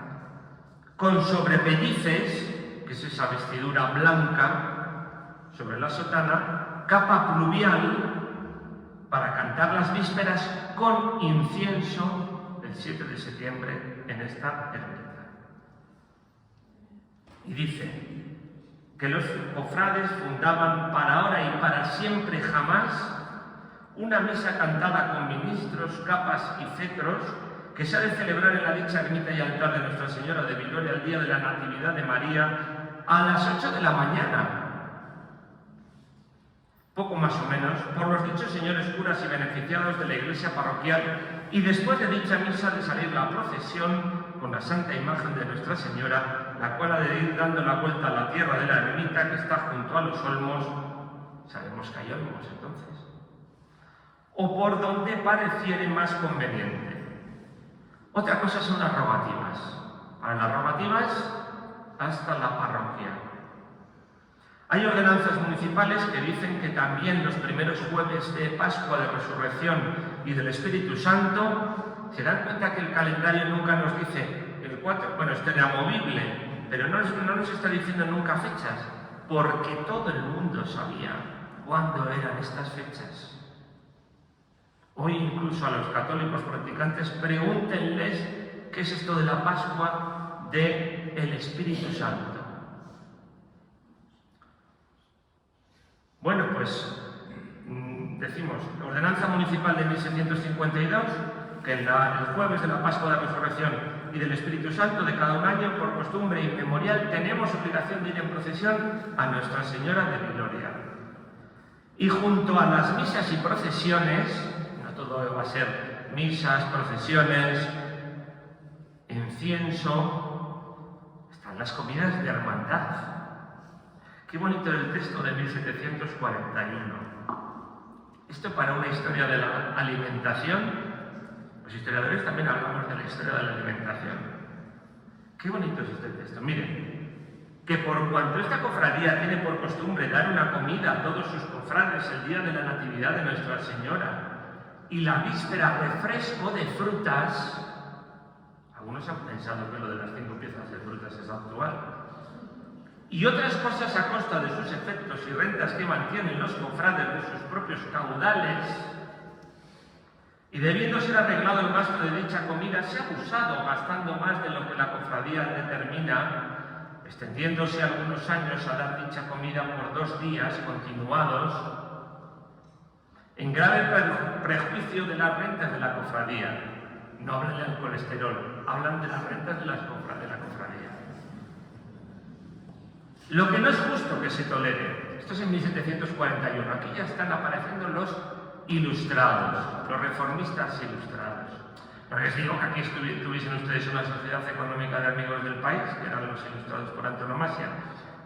con sobrepellices, que es esa vestidura blanca sobre la sotana, capa pluvial, para cantar las vísperas con incienso el 7 de septiembre en esta ermita. Y dice que los cofrades fundaban para ahora y para siempre jamás una misa cantada con ministros, capas y cetros que se ha de celebrar en la dicha ermita y altar de Nuestra Señora de Viloria el día de la Natividad de María a las 8 de la mañana, poco más o menos, por los dichos señores curas y beneficiados de la iglesia parroquial, y después de dicha misa de salir la procesión con la santa imagen de Nuestra Señora, la cual ha de ir dando la vuelta a la tierra de la ermita que está junto a los olmos, sabemos que hay olmos entonces, o por donde pareciere más conveniente. Otra cosa son las rogativas. Para las rogativas, hasta la parroquia. Hay ordenanzas municipales que dicen que también los primeros jueves de Pascua, de Resurrección y del Espíritu Santo, se dan cuenta que el calendario nunca nos dice el 4, bueno, es inamovible, pero no nos está diciendo nunca fechas, porque todo el mundo sabía cuándo eran estas fechas. Hoy incluso a los católicos practicantes pregúntenles qué es esto de la Pascua del Espíritu Santo. Bueno, pues decimos, ordenanza municipal de 1652, que el jueves de la Pascua de la Resurrección y del Espíritu Santo de cada un año, por costumbre inmemorial, tenemos obligación de ir en procesión a Nuestra Señora de Viloria. Y junto a las misas y procesiones, todo va a ser misas, procesiones, incienso, están las comidas de hermandad. Qué bonito el texto de 1741. Esto para una historia de la alimentación, los historiadores también hablamos de la historia de la alimentación. Qué bonito es este texto. Miren, que por cuanto esta cofradía tiene por costumbre dar una comida a todos sus cofrades el día de la Natividad de Nuestra Señora, y la víspera refresco de frutas, algunos han pensado que lo de las 5 piezas de frutas es actual, y otras cosas a costa de sus efectos y rentas que mantienen los cofrades de sus propios caudales, y debiendo ser arreglado el gasto de dicha comida, se ha usado gastando más de lo que la cofradía determina, extendiéndose algunos años a dar dicha comida por 2 días continuados, en grave prejuicio de las rentas de la cofradía. No hablan del colesterol, hablan de las rentas de la cofradía. Lo que no es justo que se tolere, esto es en 1741, aquí ya están apareciendo los ilustrados, los reformistas ilustrados. No les digo que aquí tuviesen ustedes una sociedad económica de amigos del país, que eran los ilustrados por antonomasia,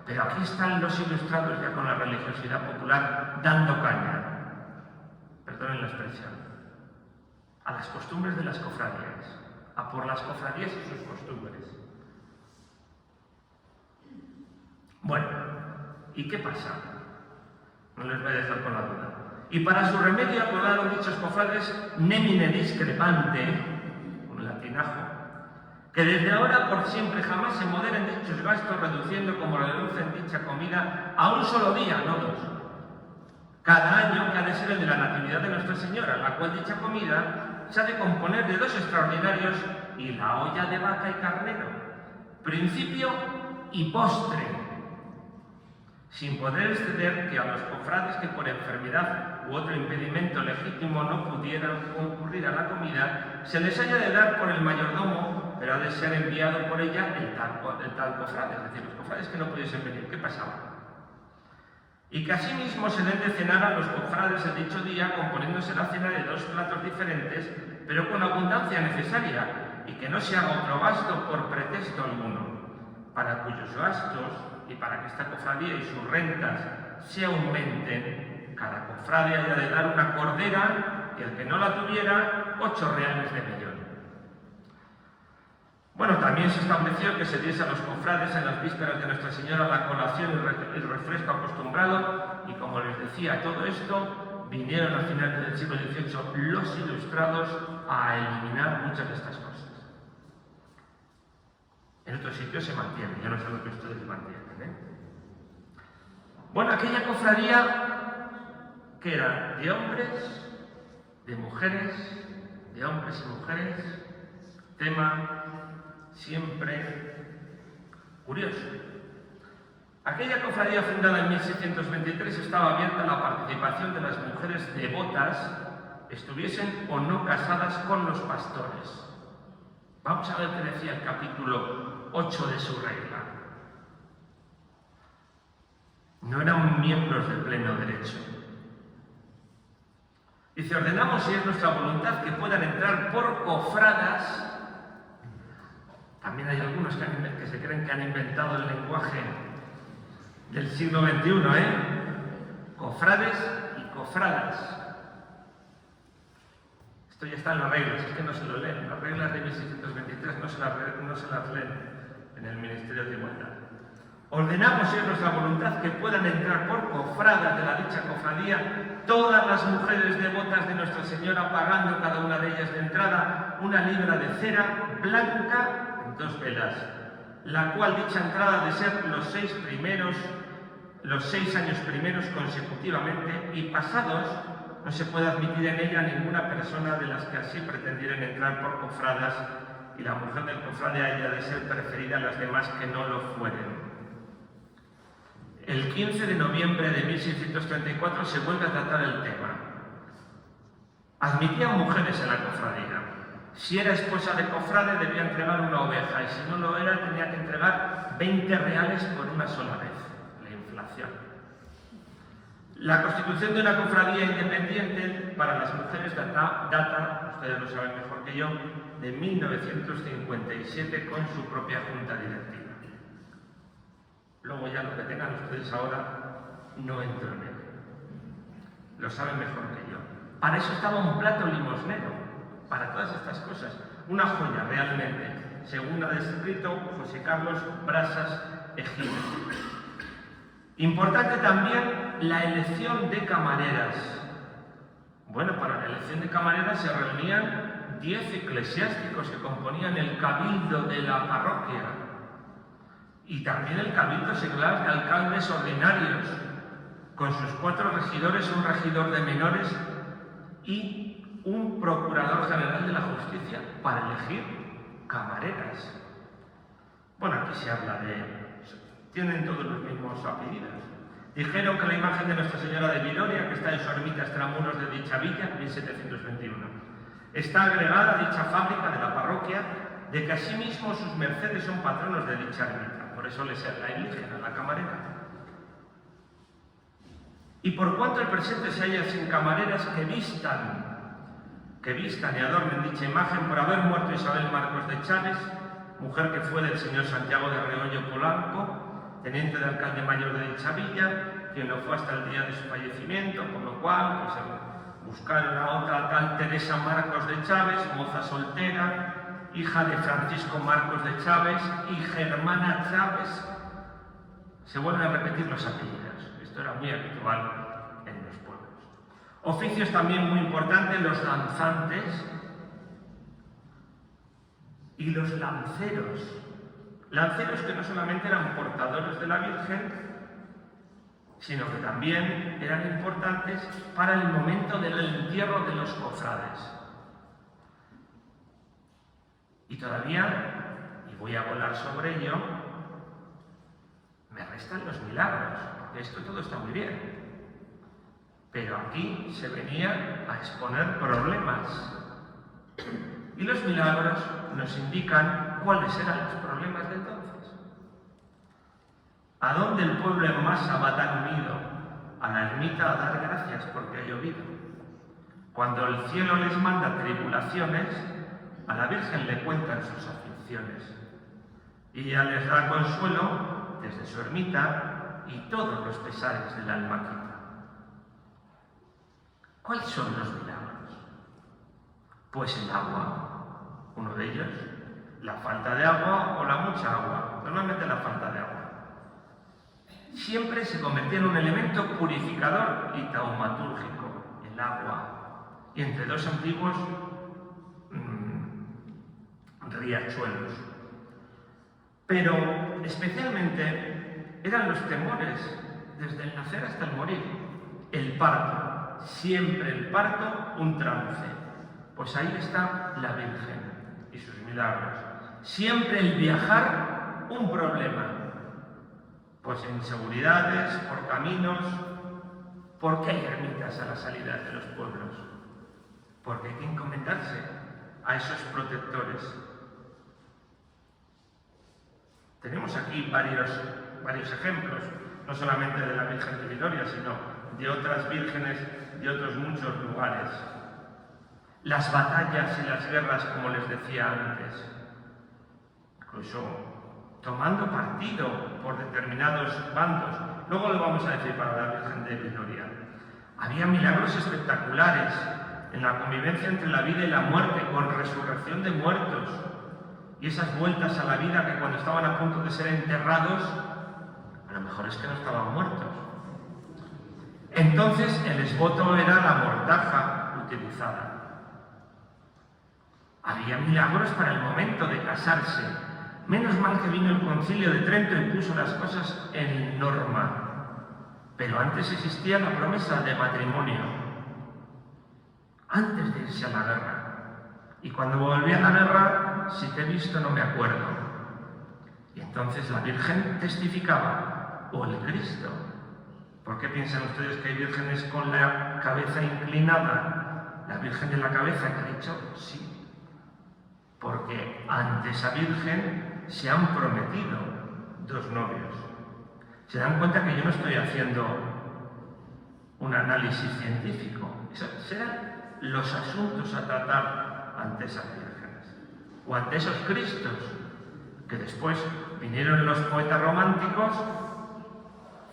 pero aquí están los ilustrados ya con la religiosidad popular dando caña. Perdonen la expresión, a las costumbres de las cofradías, a por las cofradías y sus costumbres. Bueno, ¿y qué pasa? No les voy a dejar con la duda. Y para su remedio acordaron dichos cofrades nemine discrepante, un latinajo, que desde ahora por siempre jamás se moderen dichos gastos, reduciendo como reducen dicha comida a un solo día, no 2. Cada año que ha de ser el de la Natividad de Nuestra Señora, la cual dicha comida se ha de componer de 2 extraordinarios y la olla de vaca y carnero, principio y postre, sin poder exceder que a los cofrades que por enfermedad u otro impedimento legítimo no pudieran concurrir a la comida, se les haya de dar por el mayordomo, pero ha de ser enviado por ella el tal cofrade, es decir, los cofrades que no pudiesen venir. ¿Qué pasaba? Y que asimismo se den de cenar a los cofrades el dicho día, componiéndose la cena de 2 platos diferentes, pero con abundancia necesaria, y que no se haga otro gasto por pretexto alguno, para cuyos gastos y para que esta cofradía y sus rentas se aumenten, cada cofrade haya de dar una cordera y el que no la tuviera 8 reales de millón. Bueno, también se estableció que se diese a los cofrades en las vísperas de Nuestra Señora la colación y el refresco acostumbrado, y como les decía, todo esto vinieron a finales del siglo XVIII los ilustrados a eliminar muchas de estas cosas. En otros sitios se mantiene, yo no sé lo que ustedes mantienen, ¿eh? Bueno, aquella cofradía que era de hombres, de mujeres, de hombres y mujeres, tema siempre curioso. Aquella cofradía fundada en 1623 estaba abierta a la participación de las mujeres devotas, estuviesen o no casadas con los pastores. Vamos a ver qué decía el capítulo 8 de su regla. No eran miembros de pleno derecho. Dice, ordenamos, si es nuestra voluntad, que puedan entrar por cofradas. También hay algunos que se creen que han inventado el lenguaje del siglo XXI, Cofrades y cofradas. Esto ya está en las reglas, es que no se lo leen. Las reglas de 1623 no se las leen en el Ministerio de Igualdad. Ordenamos, si es nuestra voluntad, que puedan entrar por cofradas de la dicha cofradía todas las mujeres devotas de Nuestra Señora, pagando cada una de ellas de entrada una libra de cera blanca en 2 velas, la cual dicha entrada ha de ser los 6 años primeros consecutivamente, y pasados no se puede admitir en ella ninguna persona de las que así pretendieren entrar por cofradas, y la mujer del cofrade haya de ser preferida a las demás que no lo fueren. El 15 de noviembre de 1634 se vuelve a tratar el tema. Admitían mujeres en la cofradía. Si era esposa de cofrade debía entregar una oveja, y si no lo era tenía que entregar 20 reales por una sola vez. La inflación. La constitución de una cofradía independiente para las mujeres data, ustedes lo saben mejor que yo, de 1957 con su propia junta directiva. Luego ya lo que tengan ustedes ahora no entro en él. Lo saben mejor que yo. Para eso estaba un plato limosnero, para todas estas cosas. Una joya realmente, según ha descrito José Carlos Brasas Ejido. Importante también la elección de camareras. Bueno, para la elección de camareras se reunían 10 eclesiásticos que componían el cabildo de la parroquia. Y también el cabildo secular de alcaldes ordinarios, con sus 4 regidores, un regidor de menores y un procurador general de la justicia, para elegir camareras. Bueno, aquí se habla de... tienen todos los mismos apellidos. Dijeron que la imagen de Nuestra Señora de Viloria, que está en su ermita extramuros de dicha villa, 1721, está agregada a dicha fábrica de la parroquia, de que asimismo sus mercedes son patronos de dicha ermita. Por eso les la eligen a la camarera. Y por cuanto el presente se halla sin camareras que vistan y adornen dicha imagen, por haber muerto Isabel Marcos de Chávez, mujer que fue del señor Santiago de Reollo Polanco, teniente de alcalde mayor de dicha villa, quien lo fue hasta el día de su fallecimiento, por lo cual pues, buscaron a otra tal Teresa Marcos de Chávez, moza soltera, hija de Francisco Marcos de Chávez y Germana Chávez. Se vuelven a repetir los apellidos. Esto era muy habitual en los pueblos. Oficios también muy importantes, los danzantes y los lanceros. Lanceros que no solamente eran portadores de la Virgen, sino que también eran importantes para el momento del entierro de los cofrades. Y todavía, y voy a volar sobre ello, me restan los milagros, porque esto todo está muy bien. Pero aquí se venía a exponer problemas. Y los milagros nos indican cuáles eran los problemas de entonces. ¿A dónde el pueblo en masa va tan unido? A la ermita a dar gracias porque ha llovido. Cuando el cielo les manda tribulaciones, a la Virgen le cuentan sus aflicciones. Y ella les da consuelo desde su ermita y todos los pesares del alma quita. ¿Cuáles son los milagros? Pues el agua, uno de ellos, la falta de agua o la mucha agua, normalmente la falta de agua. Siempre se convertía en un elemento purificador y taumatúrgico. Y agua y entre dos antiguos riachuelos. Pero especialmente eran los temores desde el nacer hasta el morir. El parto, siempre el parto un trance. Pues ahí está la Virgen y sus milagros. Siempre el viajar un problema. Pues inseguridades, por caminos. ¿Por qué hay ermitas a la salida de los pueblos? Porque hay que encomendarse a esos protectores. Tenemos aquí varios ejemplos, no solamente de la Virgen de Viloria, sino de otras vírgenes de otros muchos lugares. Las batallas y las guerras, como les decía antes, incluso tomando partido por determinados bandos. Luego lo vamos a decir para la Virgen de Viloria. Había milagros espectaculares en la convivencia entre la vida y la muerte, con resurrección de muertos. Y esas vueltas a la vida que cuando estaban a punto de ser enterrados, a lo mejor es que no estaban muertos. Entonces el esboto era la mortaja utilizada. Había milagros para el momento de casarse. Menos mal que vino el Concilio de Trento y puso las cosas en norma. Pero antes existía la promesa de matrimonio, antes de irse a la guerra. Y cuando volví a la guerra, si te he visto no me acuerdo. Y entonces la Virgen testificaba, o el Cristo. ¿Por qué piensan ustedes que hay vírgenes con la cabeza inclinada? La Virgen de la cabeza, que ha dicho sí. Porque ante esa Virgen se han prometido dos novios. Se dan cuenta que yo no estoy haciendo un análisis científico. Esos serán los asuntos a tratar ante esas vírgenes. O ante esos Cristos, que después vinieron los poetas románticos,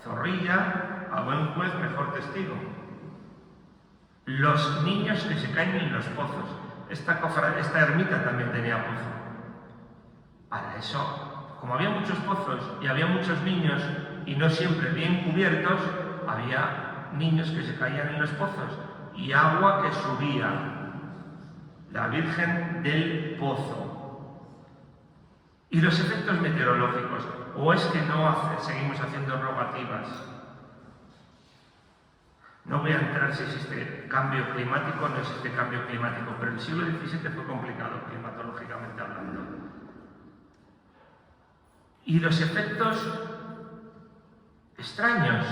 Zorrilla, a buen juez, mejor testigo. Los niños que se caen en los pozos. Esta ermita también tenía pozo. Para eso, como había muchos pozos y había muchos niños, y no siempre bien cubiertos, había niños que se caían en los pozos y agua que subía. La Virgen del Pozo. Y los efectos meteorológicos. ¿O es que no seguimos haciendo rogativas? No voy a entrar si existe cambio climático o no existe cambio climático, pero el siglo XVII fue complicado climatológicamente hablando. Y los efectos extraños.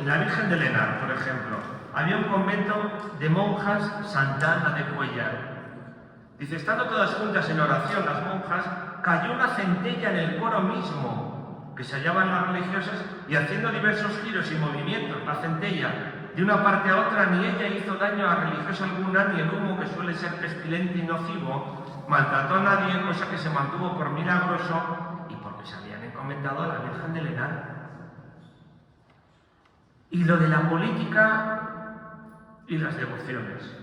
La Virgen de Lenar, por ejemplo, había un convento de monjas Santa Ana de Cuéllar. Dice, estando todas juntas en oración las monjas, cayó una centella en el coro mismo, que se hallaban las religiosas, y haciendo diversos giros y movimientos, la centella, de una parte a otra, ni ella hizo daño a religiosa alguna, ni el humo, que suele ser pestilente y nocivo, maltrató a nadie, cosa que se mantuvo por milagroso, y porque se habían encomendado a la Virgen de Lenar. Y lo de la política y las devociones.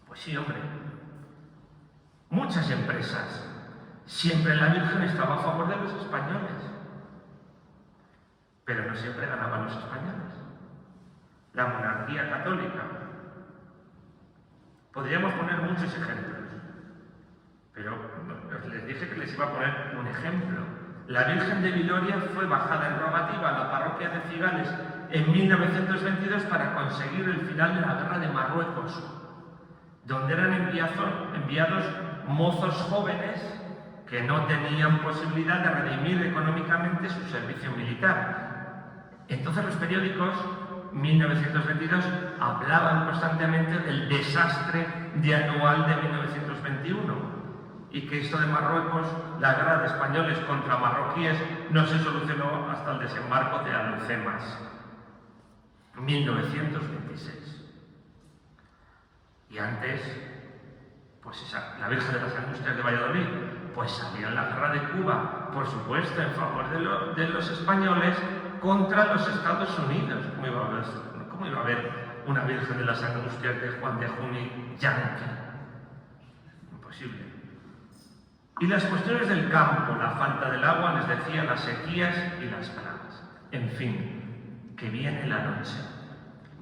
Pues sí, hombre. Muchas empresas. Siempre la Virgen estaba a favor de los españoles. Pero no siempre ganaban los españoles. La monarquía católica. Podríamos poner muchos ejemplos. Pero les dije que les iba a poner un ejemplo. La Virgen de Viloria fue bajada en rogativa a la parroquia de Cigales en 1922 para conseguir el final de la guerra de Marruecos, donde eran enviados mozos jóvenes que no tenían posibilidad de redimir económicamente su servicio militar. Entonces los periódicos, 1922, hablaban constantemente del desastre de anual de 1921 y que esto de Marruecos, la guerra de españoles contra marroquíes, no se solucionó hasta el desembarco de Alhucemas, 1926. Y antes, pues la Virgen de las Angustias de Valladolid, pues salía en la guerra de Cuba, por supuesto, en favor de los españoles contra los Estados Unidos. ¿Cómo iba a haber una Virgen de las Angustias de Juan de Juni yanqui? Imposible. Y las cuestiones del campo, la falta del agua, les decía, las sequías y las plagas. En fin, que viene la noche.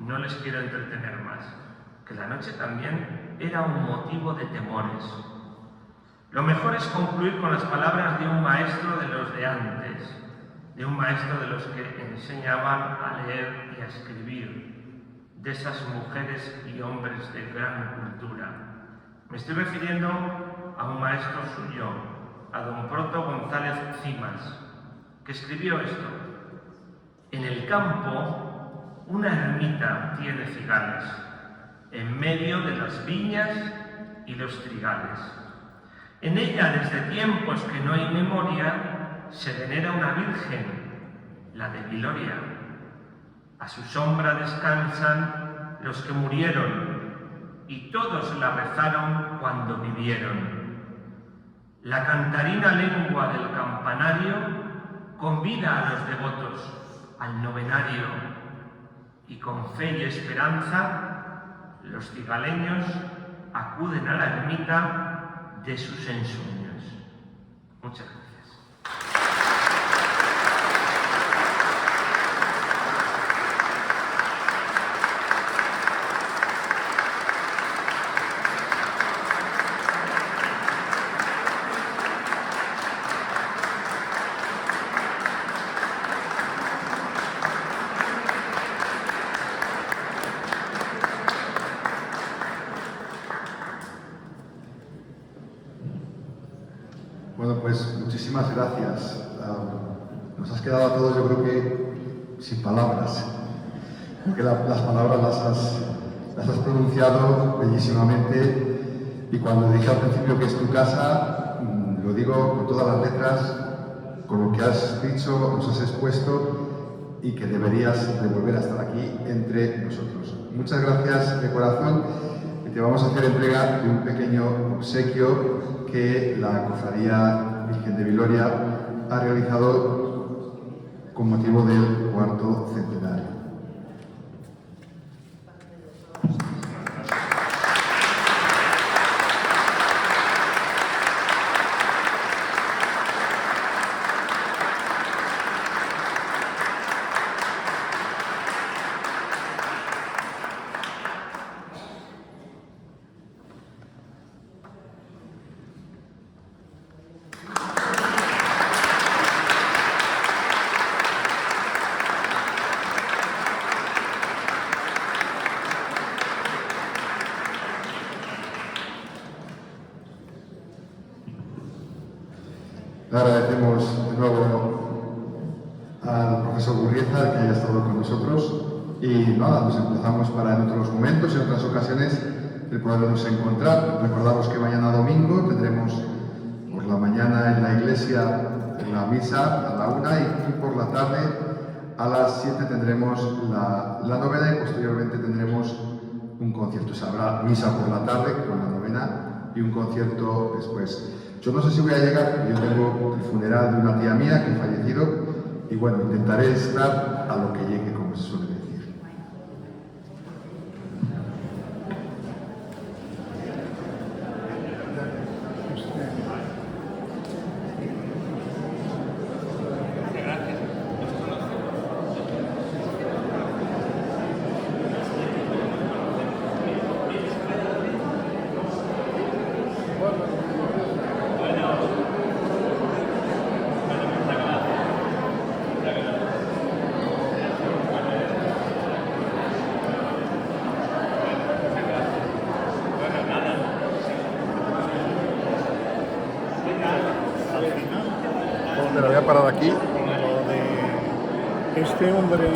no les quiero entretener más, que la noche también era un motivo de temores. Lo mejor es concluir con las palabras de un maestro de los de antes, de un maestro de los que enseñaban a leer y a escribir, de esas mujeres y hombres de gran cultura. Me estoy refiriendo a un maestro suyo, a don Proto González Cimas, que escribió esto: en el campo una ermita tiene cigales, en medio de las viñas y los trigales. En ella, desde tiempos que no hay memoria, se venera una virgen, la de Viloria. A su sombra descansan los que murieron, y todos la rezaron cuando vivieron. La cantarina lengua del campanario convida a los devotos al novenario, y con fe y esperanza los cigaleños acuden a la ermita de sus ensueños. Muchas gracias. Bueno, pues muchísimas gracias. Nos has quedado a todos, yo creo que sin palabras, porque las palabras las has pronunciado bellísimamente, y cuando dije al principio que es tu casa, lo digo con todas las letras, con lo que has dicho, nos has expuesto, y que deberías de volver a estar aquí entre nosotros. Muchas gracias de corazón, y te vamos a hacer entrega de un pequeño obsequio que la Cofradía Virgen de Viloria ha realizado con motivo del cuarto centenario. Le agradecemos de nuevo al profesor Gurrieta que haya estado con nosotros, y nada, nos emplazamos para en otros momentos, en otras ocasiones, el podernos encontrar. Recordaros que mañana domingo tendremos por la mañana en la iglesia la misa a la 1, y por la tarde a las 7 tendremos la novena, y posteriormente tendremos un concierto. O sea, habrá misa por la tarde con la novena y un concierto después. Yo no sé si voy a llegar, yo tengo el funeral de una tía mía que ha fallecido, y bueno, intentaré estar a lo que llegue, como se suele decir. Pero voy a parar aquí. Este hombre